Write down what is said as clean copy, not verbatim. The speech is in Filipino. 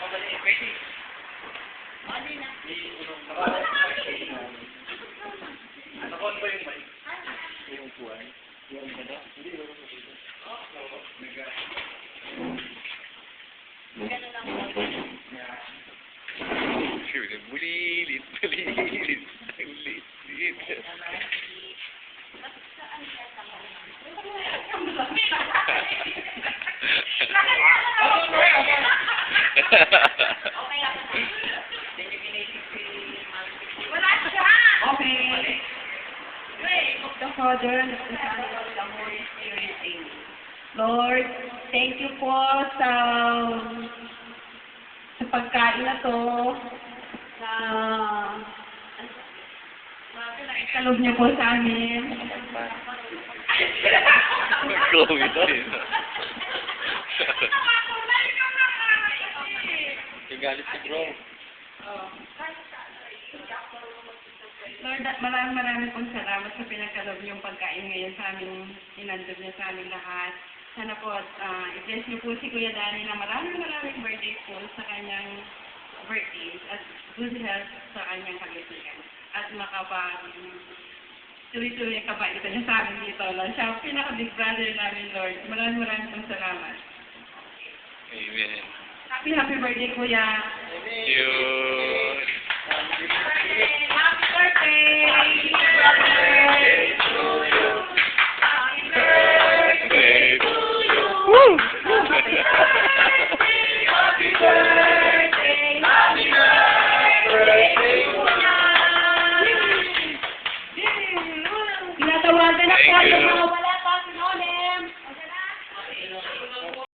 Ano ko ba yung mic? Yung buwan? Yung ano? Hindi, yung bulilit, bulilit, bulilit. Okay. Of the Father, and of the Son, and of the Holy Spirit. Amen. Lord, thank you po sa pagkain na to, na pinakikalob niyo po sa amin. Mag-COVID din. Galit si bro. Lord, maraming pong salamat sa pinagkalob niyong pagkain ngayon sa aming inandog niya sa aming lahat. Sana po, i-bless niyo po si Kuya Danny na maraming birthday po sa kanyang birthday at good health sa kanyang kagasikan. At tuloy-tuloy ang kabaitan niya sa amin dito. Lord, siya ang pinaka-big brother namin, Lord. Maraming pong salamat. Amen. Happy birthday, Kuya. Yun. Happy birthday! Happy birthday to you. Happy birthday to you. Woo! Happy birthday, happy birthday, happy birthday to you. Tinatawagan na po yung mga